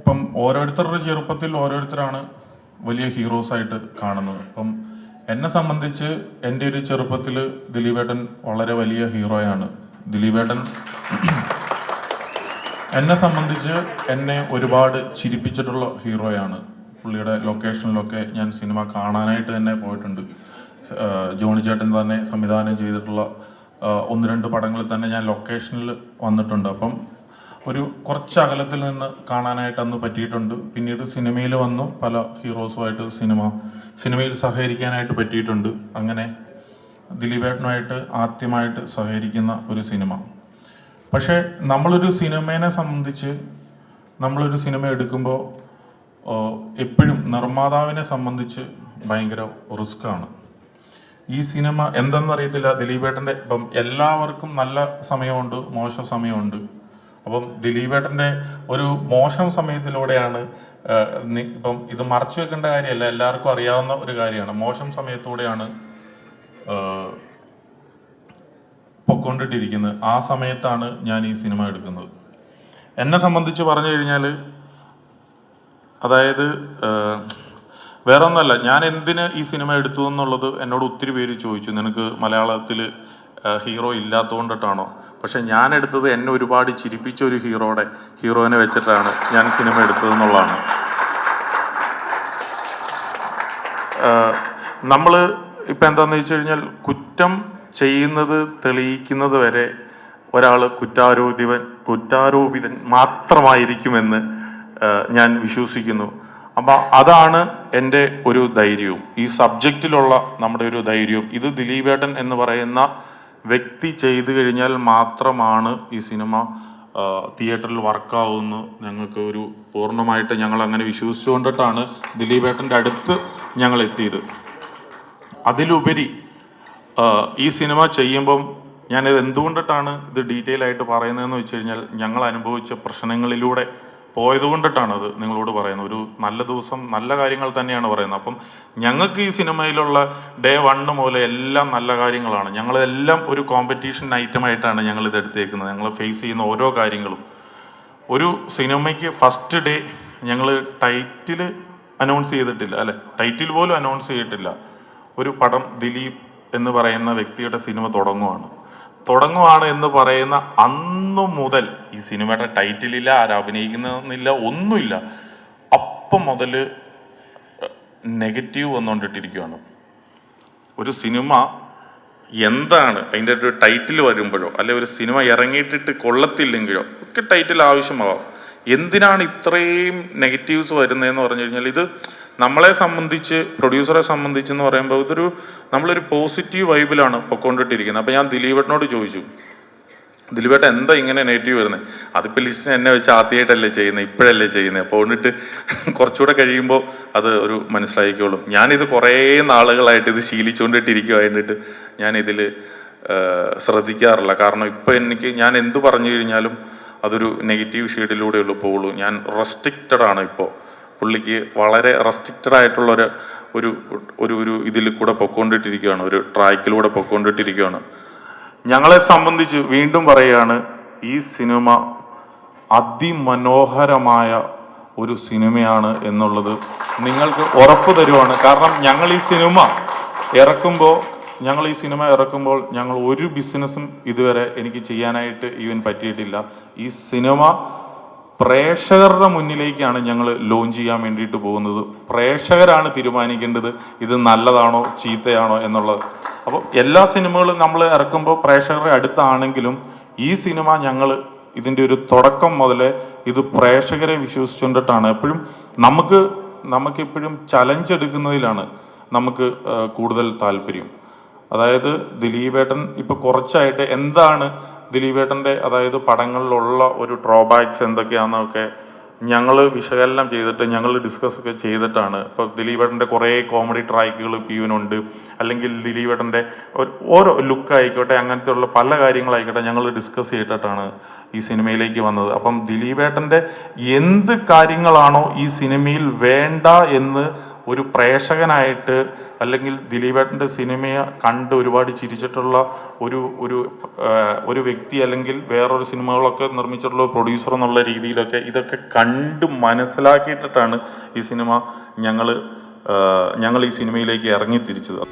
ഇപ്പം ഓരോരുത്തരുടെ ചെറുപ്പത്തിൽ ഓരോരുത്തരാണ് വലിയ ഹീറോസായിട്ട് കാണുന്നത്. ഇപ്പം എന്നെ സംബന്ധിച്ച് എൻ്റെ ഒരു ചെറുപ്പത്തിൽ ദിലീപേട്ടൻ വളരെ വലിയ ഹീറോയാണ്. ദിലീപേട്ടൻ എന്നെ സംബന്ധിച്ച് എന്നെ ഒരുപാട് ചിരിപ്പിച്ചിട്ടുള്ള ഹീറോയാണ്. പുള്ളിയുടെ ലൊക്കേഷനിലൊക്കെ ഞാൻ സിനിമ കാണാനായിട്ട് തന്നെ പോയിട്ടുണ്ട്. ജോണി ചേട്ടൻ തന്നെ സംവിധാനം ചെയ്തിട്ടുള്ള 1-2 പടങ്ങളിൽ തന്നെ ഞാൻ ലൊക്കേഷനിൽ വന്നിട്ടുണ്ട്. അപ്പം ഒരു കുറച്ച് അകലത്തിൽ നിന്ന് കാണാനായിട്ട് അന്ന് പറ്റിയിട്ടുണ്ട്. പിന്നീട് സിനിമയിൽ വന്നു പല ഹീറോസുമായിട്ട് സിനിമയിൽ സഹകരിക്കാനായിട്ട് പറ്റിയിട്ടുണ്ട്. അങ്ങനെ ദിലീപേട്ടനുമായിട്ട് ആദ്യമായിട്ട് സഹകരിക്കുന്ന ഒരു സിനിമ. പക്ഷേ നമ്മളൊരു സിനിമേനെ സംബന്ധിച്ച് നമ്മളൊരു സിനിമ എടുക്കുമ്പോൾ എപ്പോഴും നിർമ്മാതാവിനെ സംബന്ധിച്ച് ഭയങ്കര റിസ്ക്കാണ്. ഈ സിനിമ എന്തെന്നറിയത്തില്ല. ദിലീപേട്ടൻ്റെ ഇപ്പം എല്ലാവർക്കും നല്ല സമയമുണ്ട്, മോശം സമയമുണ്ട്. അപ്പം ദിലീപേട്ടൻ്റെ ഒരു മോശം സമയത്തിലൂടെയാണ് ഇപ്പം ഇത് മറച്ചു വെക്കേണ്ട കാര്യമല്ല, എല്ലാവർക്കും അറിയാവുന്ന ഒരു കാര്യമാണ്. മോശം സമയത്തൂടെയാണ് പൊക്കൊണ്ടിട്ടിരിക്കുന്നത്. ആ സമയത്താണ് ഞാൻ ഈ സിനിമ എടുക്കുന്നത്. എന്നെ സംബന്ധിച്ച് പറഞ്ഞു കഴിഞ്ഞാൽ അതായത് വേറെ ഒന്നുമല്ല, ഞാൻ എന്തിന് ഈ സിനിമ എടുത്തു എന്നുള്ളത് എന്നോട് ഒത്തിരി പേര് ചോദിച്ചു. നിനക്ക് മലയാളത്തിൽ ഹീറോ ഇല്ലാത്തതുകൊണ്ടിട്ടാണോ? പക്ഷെ ഞാൻ എടുത്തത് എന്നെ ഒരുപാട് ചിരിപ്പിച്ച ഒരു ഹീറോയിനെ വെച്ചിട്ടാണ് ഞാൻ സിനിമ എടുത്തതെന്നുള്ളതാണ്. നമ്മൾ ഇപ്പം എന്താണെന്ന് വെച്ച് കഴിഞ്ഞാൽ കുറ്റം ചെയ്യുന്നത് തെളിയിക്കുന്നത് വരെ ഒരാൾ കുറ്റാരോപിതൻ മാത്രമായിരിക്കുമെന്ന് ഞാൻ വിശ്വസിക്കുന്നു. അപ്പം അതാണ് എൻ്റെ ഒരു ധൈര്യവും, ഈ സബ്ജക്റ്റിലുള്ള നമ്മുടെ ഒരു ധൈര്യവും. ഇത് ദിലീപേട്ടൻ എന്ന് പറയുന്ന വ്യക്തി ചെയ്തു കഴിഞ്ഞാൽ മാത്രമാണ് ഈ സിനിമ തിയേറ്ററിൽ വർക്കാവുമെന്ന് ഞങ്ങൾക്ക് ഒരു പൂർണ്ണമായിട്ട് ഞങ്ങൾ അങ്ങനെ വിശ്വസിച്ചുകൊണ്ടിട്ടാണ് ദിലീപേട്ടൻ്റെ അടുത്ത് ഞങ്ങൾ എത്തിയത്. അതിലുപരി ഈ സിനിമ ചെയ്യുമ്പം ഞാനിത് എന്തുകൊണ്ടിട്ടാണ് ഇത് ഡീറ്റെയിൽ ആയിട്ട് പറയുന്നതെന്ന് വെച്ച് കഴിഞ്ഞാൽ ഞങ്ങൾ അനുഭവിച്ച പ്രശ്നങ്ങളിലൂടെ പോയതുകൊണ്ടിട്ടാണ് അത് നിങ്ങളോട് പറയുന്നത്. ഒരു നല്ല ദിവസം നല്ല കാര്യങ്ങൾ തന്നെയാണ് പറയുന്നത്. അപ്പം ഞങ്ങൾക്ക് ഈ സിനിമയിലുള്ള ഡേ 1 മുതൽ എല്ലാം നല്ല കാര്യങ്ങളാണ്. ഞങ്ങളെല്ലാം ഒരു കോമ്പറ്റീഷൻ ഐറ്റമായിട്ടാണ് ഞങ്ങൾ ഇത് എടുത്തേക്കുന്നത്. ഞങ്ങൾ ഫേസ് ചെയ്യുന്ന ഓരോ കാര്യങ്ങളും. ഒരു സിനിമയ്ക്ക് ഫസ്റ്റ് ഡേ ഞങ്ങൾ ടൈറ്റിൽ അനൗൺസ് ചെയ്തിട്ടില്ല, അല്ലെ, ടൈറ്റിൽ പോലും അനൗൺസ് ചെയ്തിട്ടില്ല. ഒരു പടം ദിലീപ് എന്ന് പറയുന്ന വ്യക്തിയുടെ സിനിമ തുടങ്ങുവാണ് എന്ന് പറയുന്ന അന്നു മുതൽ ഈ സിനിമയുടെ ടൈറ്റിലില്ല, ആരഭിനയിക്കുന്നില്ല, ഒന്നുമില്ല. അപ്പം മുതൽ നെഗറ്റീവ് വന്നുകൊണ്ടിട്ടിരിക്കുകയാണ്. ഒരു സിനിമ എന്താണ് അതിൻ്റെ ഒരു ടൈറ്റിൽ വരുമ്പോഴോ അല്ലെ ഒരു സിനിമ ഇറങ്ങിയിട്ടിട്ട് കൊള്ളത്തില്ലെങ്കിലോ ഒക്കെ ടൈറ്റിൽ ആവശ്യമാവാം. എന്തിനാണ് ഇത്രയും നെഗറ്റീവ്സ് വരുന്നതെന്ന് പറഞ്ഞു കഴിഞ്ഞാൽ ഇത് നമ്മളെ സംബന്ധിച്ച്, പ്രൊഡ്യൂസറെ സംബന്ധിച്ചെന്ന് പറയുമ്പോൾ ഇതൊരു നമ്മളൊരു പോസിറ്റീവ് വൈബിലാണ് പൊക്കോണ്ടിട്ടിരിക്കുന്നത്. അപ്പോൾ ഞാൻ ദിലീപേട്ടനോട് ചോദിച്ചു, ദിലീപേട്ടൻ എന്താ ഇങ്ങനെ നെഗറ്റീവ് വരുന്നത്? അതിപ്പോൾ ലിസ്റ്റിന് എന്നെ വെച്ച് ആദ്യമായിട്ടല്ലേ ചെയ്യുന്നത്, ഇപ്പോഴല്ലേ ചെയ്യുന്നത്. അപ്പോൾ എന്നിട്ട് കുറച്ചുകൂടെ കഴിയുമ്പോൾ അത് ഒരു മനസ്സിലാക്കിക്കോളും. ഞാനിത് കുറേ നാളുകളായിട്ട് ഇത് ശീലിച്ചുകൊണ്ടിട്ടിരിക്കുവായിട്ട് ഞാനിതിൽ ശ്രദ്ധിക്കാറില്ല. കാരണം ഇപ്പോൾ ഞാൻ എന്ത് പറഞ്ഞു കഴിഞ്ഞാലും അതൊരു നെഗറ്റീവ് ഷെയ്ഡിലൂടെയുള്ളൂ പോവുള്ളൂ. ഞാൻ റെസ്ട്രിക്റ്റഡ് ആണ്. ഇപ്പോൾ പുള്ളിക്ക് വളരെ റെസ്ട്രിക്റ്റഡ് ആയിട്ടുള്ള ഒരു ഇതിൽ കൂടെ പൊക്കോണ്ടിട്ടിരിക്കുകയാണ്, ഒരു ട്രാക്കിലൂടെ പൊക്കോണ്ടിട്ടിരിക്കുകയാണ്. ഞങ്ങളെ സംബന്ധിച്ച് വീണ്ടും പറയുകയാണ്, ഈ സിനിമ അതിമനോഹരമായ ഒരു സിനിമയാണ് എന്നുള്ളത് നിങ്ങൾക്ക് ഉറപ്പ് തരുവാണ്. കാരണം ഞങ്ങൾ ഈ സിനിമ ഇറക്കുമ്പോൾ ഞങ്ങൾ ഒരു ബിസിനസ്സും ഇതുവരെ എനിക്ക് ചെയ്യാനായിട്ട് പറ്റിയിട്ടില്ല. ഈ സിനിമ പ്രേക്ഷകരുടെ മുന്നിലേക്കാണ് ഞങ്ങൾ ലോഞ്ച് ചെയ്യാൻ വേണ്ടിയിട്ട് പോകുന്നത്. പ്രേക്ഷകരാണ് തീരുമാനിക്കേണ്ടത് ഇത് നല്ലതാണോ ചീത്തയാണോ എന്നുള്ളത്. അപ്പോൾ എല്ലാ സിനിമകളും നമ്മൾ ഇറക്കുമ്പോൾ പ്രേക്ഷകരുടെ അടുത്താണെങ്കിലും ഈ സിനിമ ഞങ്ങൾ ഇതിൻ്റെ ഒരു തുടക്കം മുതലേ ഇത് പ്രേക്ഷകരെ വിശ്വസിച്ചുകൊണ്ടിട്ടാണ്. എപ്പോഴും നമുക്കെപ്പോഴും ചലഞ്ച് എടുക്കുന്നതിലാണ് നമുക്ക് കൂടുതൽ താല്പര്യം. അതായത് ദിലീപേട്ടൻ ഇപ്പോൾ കുറച്ചായിട്ട് എന്താണ് ദിലീപേട്ടൻ്റെ അതായത് പടങ്ങളിലുള്ള ഒരു ഡ്രോബാക്സ് എന്തൊക്കെയാണെന്നൊക്കെ ഞങ്ങൾ വിശകലനം ചെയ്തിട്ട് ഞങ്ങൾ ഡിസ്കസ് ഒക്കെ ചെയ്തിട്ടാണ്. ഇപ്പോൾ ദിലീപേട്ടൻ്റെ കുറേ കോമഡി ട്രാക്കുകൾ പിയുനുണ്ട്, അല്ലെങ്കിൽ ദിലീപേട്ടൻ്റെ ഓരോ ലുക്കായിക്കോട്ടെ, അങ്ങനത്തെ ഉള്ള പല കാര്യങ്ങളായിക്കോട്ടെ ഞങ്ങൾ ഡിസ്കസ് ചെയ്തിട്ടാണ് ഈ സിനിമയിലേക്ക് വന്നത്. അപ്പം ദിലീപേട്ടൻ്റെ എന്ത് കാര്യങ്ങളാണോ ഈ സിനിമയിൽ വേണ്ട എന്ന് ഒരു പ്രേക്ഷകനായിട്ട് അല്ലെങ്കിൽ ദിലീപേട്ടൻ്റെ സിനിമയെ കണ്ട് ഒരുപാട് ചിരിച്ചിട്ടുള്ള ഒരു ഒരു ഒരു വ്യക്തി അല്ലെങ്കിൽ വേറൊരു സിനിമകളൊക്കെ നിർമ്മിച്ചിട്ടുള്ള പ്രൊഡ്യൂസർ എന്നുള്ള രീതിയിലൊക്കെ ഇതൊക്കെ കണ്ട് മനസ്സിലാക്കിയിട്ടാണ് ഈ സിനിമ ഞങ്ങൾ ഈ സിനിമയിലേക്ക് ഇറങ്ങി തിരിച്ചത്.